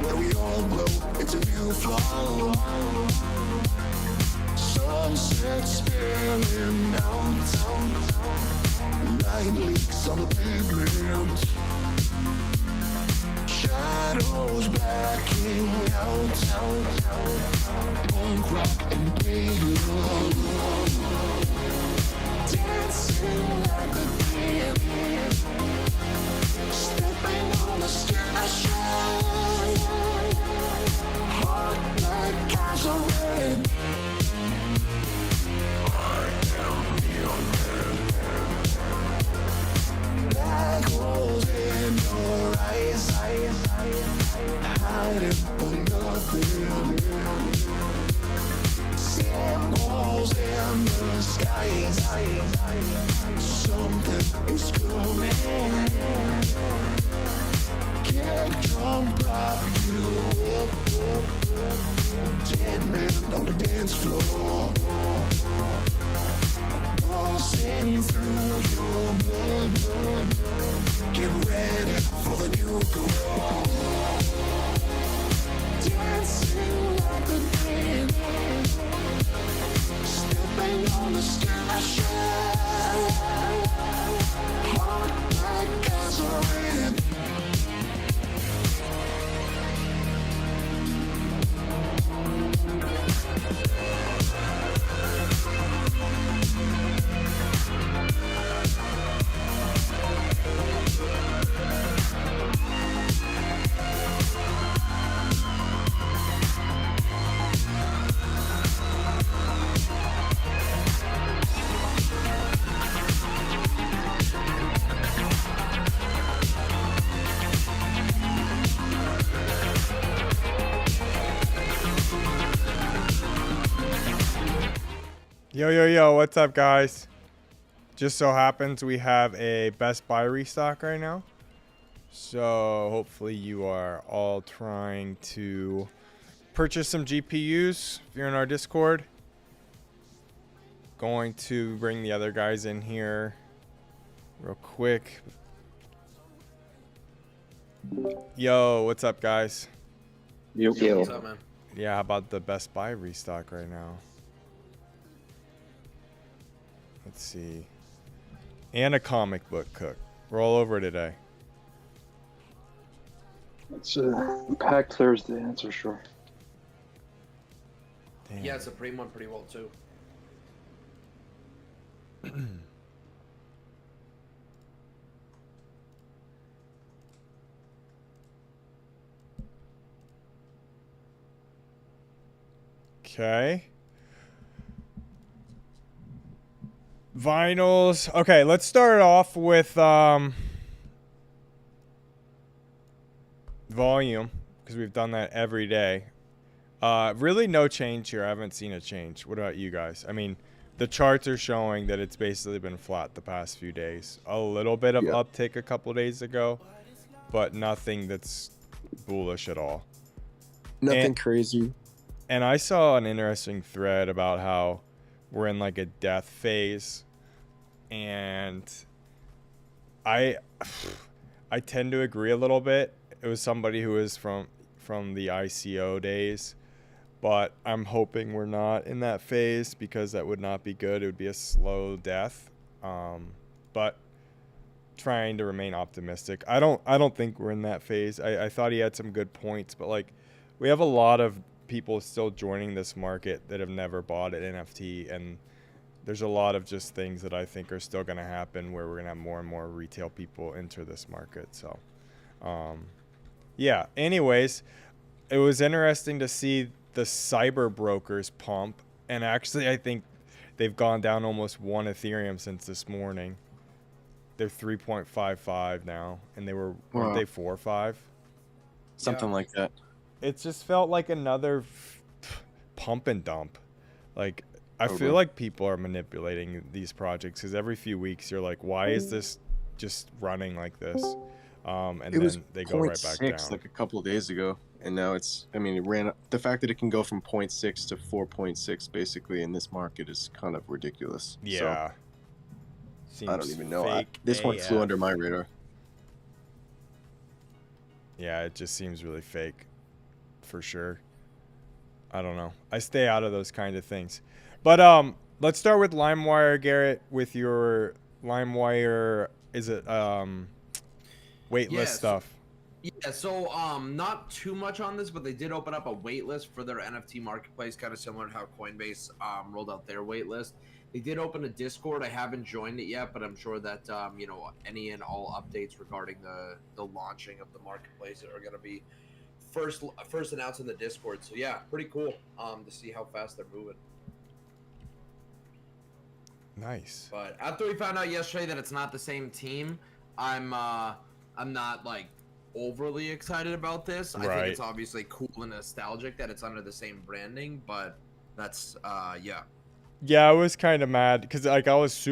where we all glow, it's a new flow. Sunset spilling downtown, light leaks on the pavement, shadows blacking out, punk rock and pagan, dancing like a dream, stepping on the sky, heart like gasoline. Black holes in your eyes, hiding for nothing. Symbols in the skies, something is coming. Kick drum rock you up, dead man on the dance floor. Pulsing through your blood, get ready for the new glow. Dancing like a dream, stepping on the sky, heart like gasoline. Yo, what's up, guys? Just so happens we have a Best Buy restock right now. So hopefully you are all trying to purchase some GPUs if you're in our Discord. Going to bring the other guys in here real quick. Yo, what's up, guys? Yo. What's up, man? Yeah, how about the Best Buy restock right now? Let's see. And a comic book cook. We're all over today. It's packed Thursday, that's for sure. Damn. Yeah, it's a Supreme one pretty well too. Okay. Vinyls. Okay, let's start off with volume, because we've done that every day. Really no change here. I haven't seen a change. What about you guys? I mean, the charts are showing that it's basically been flat the past few days. A little bit of uptick a couple days ago, but nothing that's bullish at all. Nothing crazy. And I saw an interesting thread about how we're in like a death phase, and I tend to agree a little bit. It was somebody who was from the ICO days, but I'm hoping we're not in that phase, because that would not be good. It would be a slow death. But trying to remain optimistic. I don't think we're in that phase. I thought he had some good points, but like, we have a lot of people still joining this market that have never bought an NFT, and there's a lot of just things that I think are still going to happen where we're going to have more and more retail people enter this market. So yeah, anyways, it was interesting to see the cyber brokers pump, and actually I think they've gone down almost 1 Ethereum since this morning. They're 3.55 now, and they were weren't they 4 or 5? Something like that. It just felt like another pump and dump. Like, I feel like people are manipulating these projects, because every few weeks you're like, why is this just running like this? And It then was they go right back 0.6 down. like a couple of days ago, and now it's, I mean, it ran, the fact that it can go from 0.6 to 4.6 basically in this market is kind of ridiculous. Yeah. So, I don't even know. Fake This one flew AF. under my radar. yeah, it just seems really fake, for sure. I don't know. I stay out of those kind of things. But let's start with Limewire, Garrett, with your Limewire, is it waitlist stuff? Yeah, so not too much on this, but they did open up a waitlist for their NFT marketplace, kind of similar to how Coinbase rolled out their waitlist. They did open a Discord. I haven't joined it yet, but I'm sure that you know, any and all updates regarding the launching of the marketplace are going to be first announced in the Discord. So yeah, pretty cool to see how fast they're moving. Nice. But after we found out yesterday that it's not the same team, I'm not like overly excited about this. I think it's obviously cool and nostalgic that it's under the same branding, but that's yeah. Yeah, I was kind of mad because like I was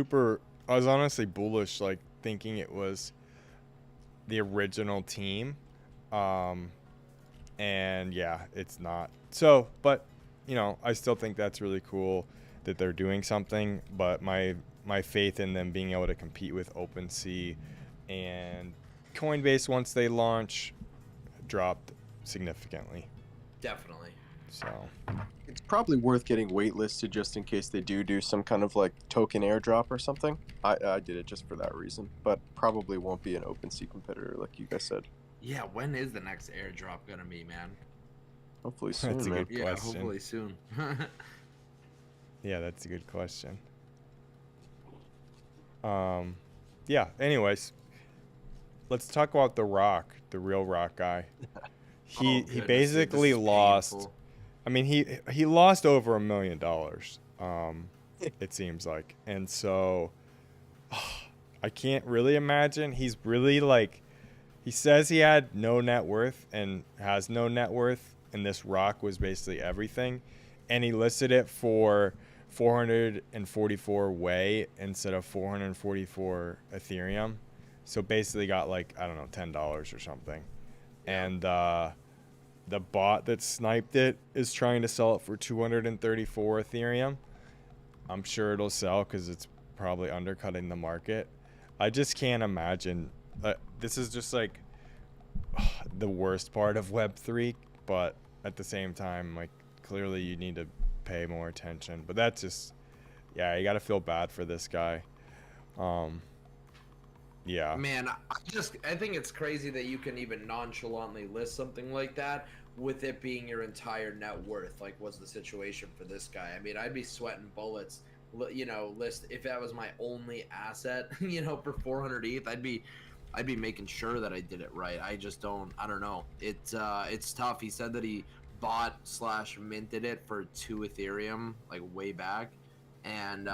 honestly bullish, like thinking it was the original team, and yeah, it's not. So, but you know, I still think that's really cool that they're doing something. But my faith in them being able to compete with OpenSea and Coinbase once they launch dropped significantly. Definitely. So It's probably worth getting waitlisted just in case they do some kind of like token airdrop or something. I did it just for that reason, but probably won't be an OpenSea competitor like you guys said. Yeah, when is the next airdrop gonna be, man? Hopefully soon, That's a man. good Yeah, question. hopefully soon. Yeah, that's a good question. Yeah, anyways, let's talk about the Rock, the real Rock guy. He Goodness, basically this is lost. painful. I mean, he lost over $1 million. It seems like, and so I can't really imagine. He's really like, he says he had no net worth and has no net worth, and this Rock was basically everything, and he listed it for 444 Wei instead of 444 Ethereum. So basically got like, I don't know, $10 or something. And the bot that sniped it is trying to sell it for 234 Ethereum. I'm sure it'll sell because it's probably undercutting the market. I just can't imagine. This is just like the worst part of Web3, but at the same time, like clearly you need to pay more attention. But that's just, yeah, you got to feel bad for this guy. Yeah. Man, I think it's crazy that you can even nonchalantly list something like that with it being your entire net worth. Like, what's the situation for this guy? I mean, I'd be sweating bullets, you know, list if that was my only asset, you know, for 400 ETH. I'd be making sure that I did it right. I don't know. It's tough. He said that he bought/minted it for 2 Ethereum, like way back. And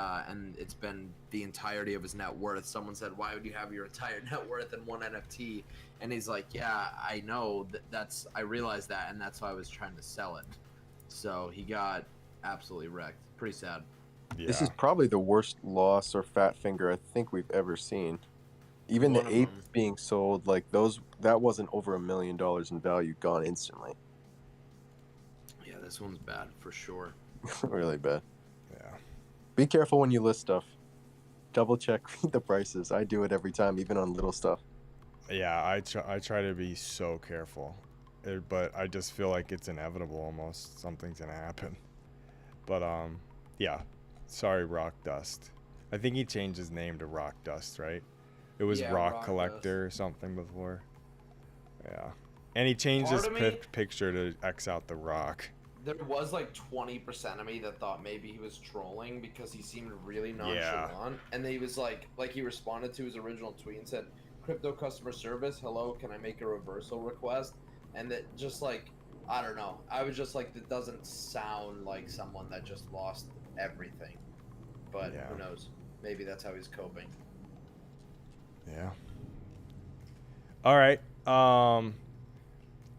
it's been the entirety of his net worth. Someone said, why would you have your entire net worth in one NFT? And he's like, yeah, I know I realized that, and that's why I was trying to sell it. So he got absolutely wrecked. Pretty sad. Yeah. This is probably the worst loss or fat finger I think we've ever seen. Even One the of apes them. being sold, like that wasn't over $1 million in value, gone instantly. Yeah, this one's bad for sure. Really bad. Yeah. Be careful when you list stuff. Double check the prices. I do it every time, even on little stuff. Yeah, I try to be so careful, but I just feel like it's inevitable almost. Something's gonna happen. But yeah, sorry, Rock Dust. I think he changed his name to Rock Dust, right? It was Yeah, Rock Rock Collector or something before. Yeah, and he changed Part his of me- picture to X out the rock. There was like 20% of me that thought maybe he was trolling because he seemed really nonchalant. And then he was like he responded to his original tweet and said, crypto customer service, hello, can I make a reversal request? And that just like, I don't know. I was just like, that doesn't sound like someone that just lost everything. But Yeah. who knows? Maybe that's how he's coping. Yeah. All right.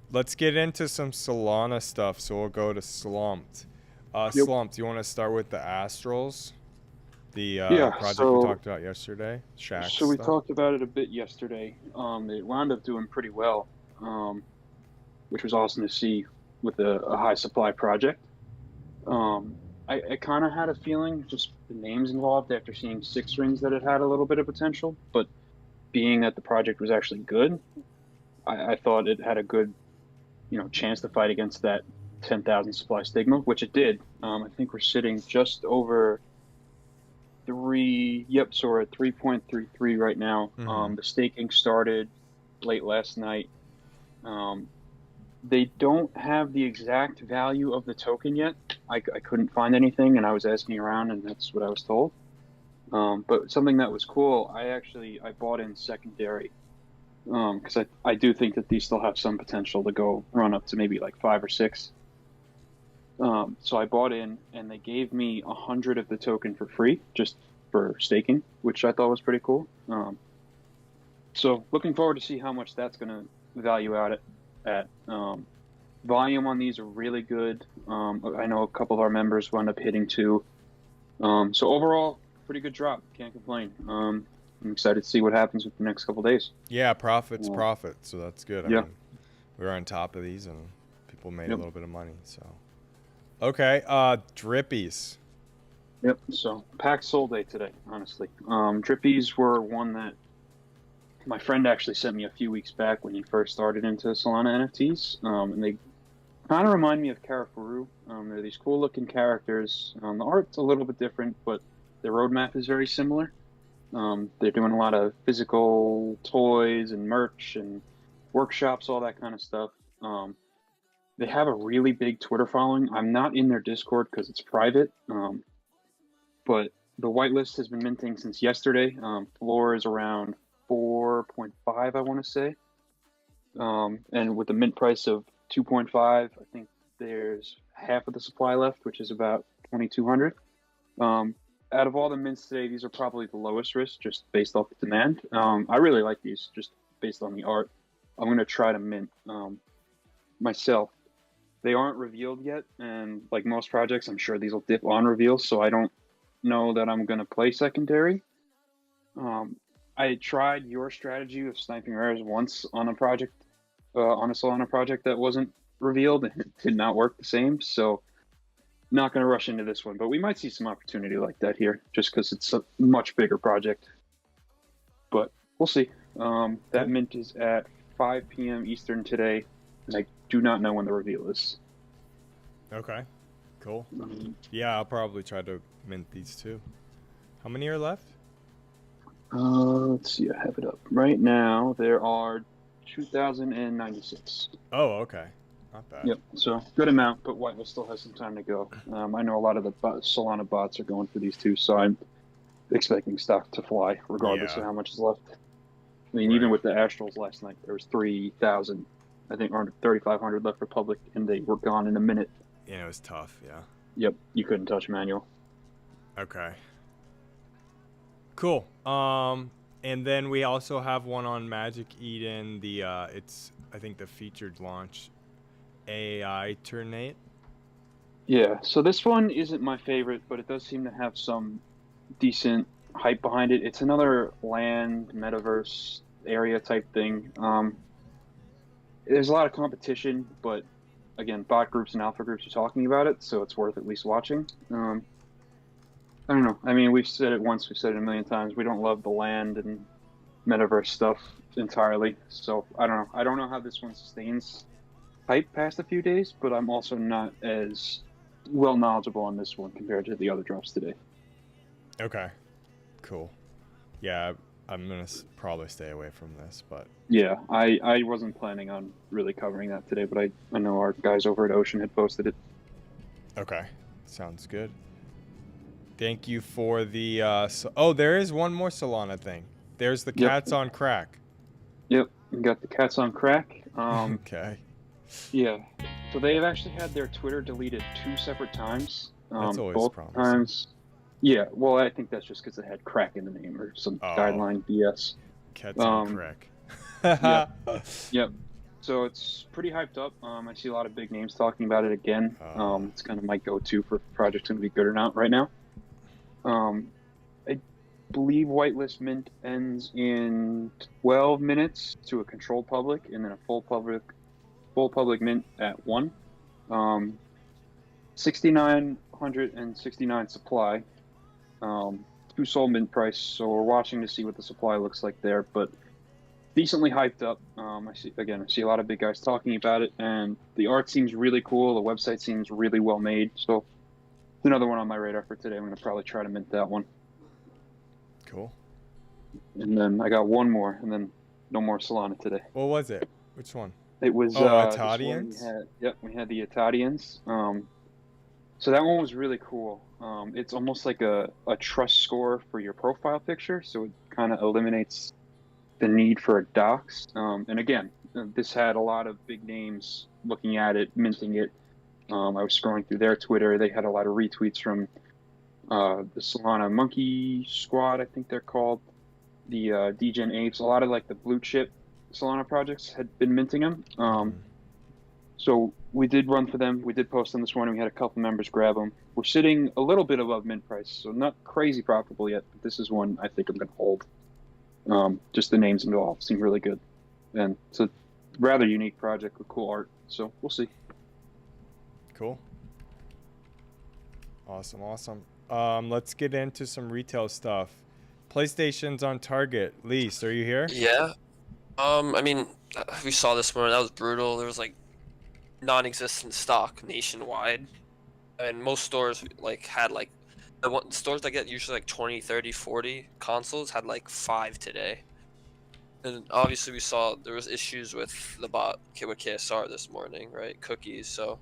Let's get into some Solana stuff. So we'll go to Slumped. Slumped, you want to start with the Astrals? The project we talked about yesterday? Shack So we stuff? talked about it a bit yesterday. It wound up doing pretty well, which was awesome to see with a high supply project. I kind of had a feeling, just the names involved, after seeing Six Rings, that it had a little bit of potential. But being that the project was actually good, I thought it had a good, chance to fight against that 10,000 supply stigma, which it did. I think we're sitting just over three. Yep, so we're at 3.33 right now. The staking started late last night. They don't have the exact value of the token yet. I couldn't find anything, and I was asking around, and that's what I was told. But something that was cool, I bought in secondary, because I do think that these still have some potential to go run up to maybe like 5 or 6. So I bought in, and they gave me 100 of the token for free, just for staking, which I thought was pretty cool. So looking forward to see how much that's going to value out at. Volume on these are really good. I know a couple of our members wound up hitting 2. So overall, pretty good drop. Can't complain. I'm excited to see what happens with the next couple of days. Yeah, profit's profit, so that's good. I Yeah. mean, we're on top of these, and people made a little bit of money. So, okay, drippies. Yep. So packed soul day today, honestly. Drippies were one that my friend actually sent me a few weeks back when he first started into Solana NFTs, and they kind of remind me of Karafuru. They're these cool looking characters. The art's a little bit different, but the roadmap is very similar. They're doing a lot of physical toys and merch and workshops, all that kind of stuff. They have a really big Twitter following. I'm not in their Discord because it's private, but the whitelist has been minting since yesterday. Floor is around 4.5, I want to say. And with the mint price of 2.5, I think there's half of the supply left, which is about 2,200. Out of all the mints today, these are probably the lowest risk, just based off the demand. I really like these, just based on the art. I'm going to try to mint myself. They aren't revealed yet, and like most projects, I'm sure these will dip on reveal, so I don't know that I'm going to play secondary. I tried your strategy of sniping rares once on a project, on a Solana project that wasn't revealed, and it did not work the same, so not going to rush into this one, but we might see some opportunity like that here, just because it's a much bigger project. But we'll see. That mint is at 5 p.m. Eastern today, and I do not know when the reveal is. Okay, cool. Yeah, I'll probably try to mint these too. How many are left? Let's see, I have it up. Right now, there are 2,096. Oh, okay. Not bad. Yep, so good amount, but whitelist still has some time to go. I know a lot of the Solana bots are going for these too, so I'm expecting stock to fly, regardless of how much is left. I mean, even with the Astrals last night, there was 3,000, I think, or 3,500 left for public, and they were gone in a minute. Yeah, it was tough, yeah. Yep, you couldn't touch manual. Okay. Cool. And then we also have one on Magic Eden. It's I think the featured launch AI Turnate. Yeah, so this one isn't my favorite, but it does seem to have some decent hype behind it. It's another land metaverse area type thing. There's a lot of competition, but again, bot groups and alpha groups are talking about it, so it's worth at least watching. I don't know. I mean, we've said it once, we've said it a million times. We don't love the land and metaverse stuff entirely. So I don't know. I don't know how this one sustains hype past a few days, but I'm also not as well knowledgeable on this one compared to the other drops today. Okay, cool. Yeah, I'm going to probably stay away from this, but... Yeah, I wasn't planning on really covering that today, but I know our guys over at Ocean had posted it. Okay, sounds good. Thank you for the... oh, there is one more Solana thing. There's the Cats on Crack. Yep, we got the Cats on Crack. Okay. Yeah, so they've actually had their Twitter deleted 2 separate times. That's always both promising. times. Yeah, well, I think that's just because it had crack in the name or some guideline BS. Cats on Crack. Yep. So it's pretty hyped up. I see a lot of big names talking about it again. It's kind of my go-to for if a project's going to be good or not right now. I believe whitelist mint ends in 12 minutes to a controlled public, and then a full public mint at 1. 6,969 supply. 2 sold mint price, so we're watching to see what the supply looks like there. But decently hyped up. I see a lot of big guys talking about it, and the art seems really cool. The website seems really well made. So it's another one on my radar for today. I'm gonna probably try to mint that one. Cool. And then I got one more, and then no more Solana today. What was it? Which one? It was Oh, this one Italians? we had the Italians. So that one was really cool. It's almost like a trust score for your profile picture, so it kind of eliminates the need for a docs. And again, this had a lot of big names looking at it, minting it. I was scrolling through their Twitter. They had a lot of retweets from the Solana Monkey Squad, I think they're called, the DGen Apes. A lot of like the blue chip Solana projects had been minting them. So we did run for them. We did post them this morning. We had a couple members grab them. We're sitting a little bit above mint price, so not crazy profitable yet. But this is one I think I'm going to hold. Just the names involved seem really good, and it's a rather unique project with cool art. So we'll see. Cool. Awesome, awesome. Let's get into some retail stuff. PlayStation's on target. Elise, are you here? Yeah. I mean, we saw this morning. That was brutal. There was like non-existent stock nationwide, and most stores like had like stores that get usually like 20, 30, 40 consoles had like 5 today. And obviously we saw there was issues with the bot with KSR this morning, right? Cookies. So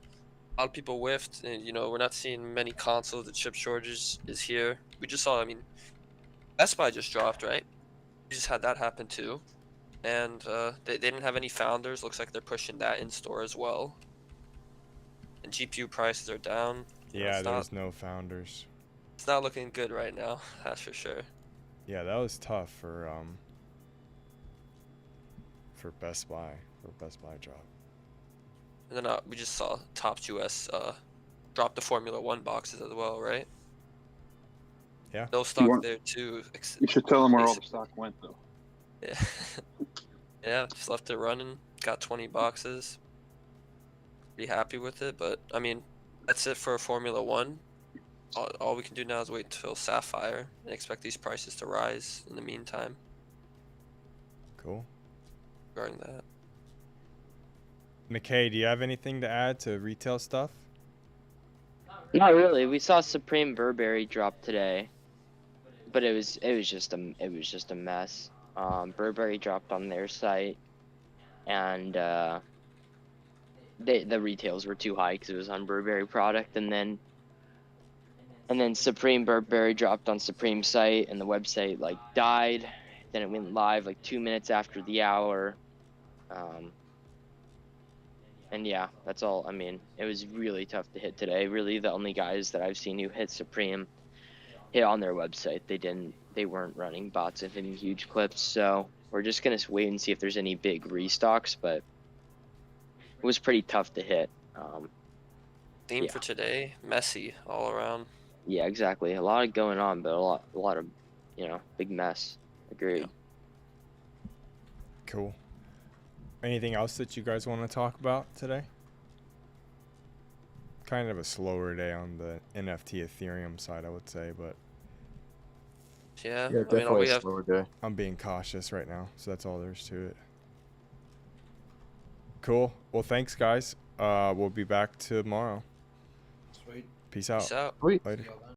a lot of people whiffed, and you know we're not seeing many consoles. The chip shortage is here. We just saw. I mean, Best Buy just dropped, right? We just had that happen too. And they didn't have any founders. Looks like they're pushing that in store as well. And GPU prices are down. Yeah, there's no founders. It's not looking good right now, that's for sure. Yeah, that was tough for Best Buy, drop. And then we just saw Topps US drop the Formula One boxes as well, right? Yeah. No stock there too. You should tell them where all the stock went, though. Yeah. Yeah, just left it running. Got 20 boxes. Be happy with it, but I mean, that's it for Formula One. All we can do now is wait until Sapphire and expect these prices to rise in the meantime. Cool. Regarding that. McKay, do you have anything to add to retail stuff? Not really. We saw Supreme Burberry drop today, but it was just a mess. Burberry dropped on their site, and the retails were too high because it was on Burberry product, and then Supreme Burberry dropped on Supreme site, and the website like died. Then it went live like 2 minutes after the hour. And yeah, that's all. I mean, it was really tough to hit today. Really, the only guys that I've seen who hit Supreme hit on their website. They weren't running bots and hitting huge clips. So we're just gonna wait and see if there's any big restocks. But it was pretty tough to hit. Theme for today: messy all around. Yeah, exactly. A lot going on, but a lot of, big mess. Agreed. Yeah. Cool. Anything else that you guys want to talk about today? Kind of a slower day on the NFT Ethereum side, I would say, but Yeah, Yeah, I mean, all definitely we a have. slower day. I'm being cautious right now, so that's all there is to it. Cool. Well, thanks, guys. We'll be back tomorrow. Sweet. Peace out. Peace out. Sweet. Later. See y'all then.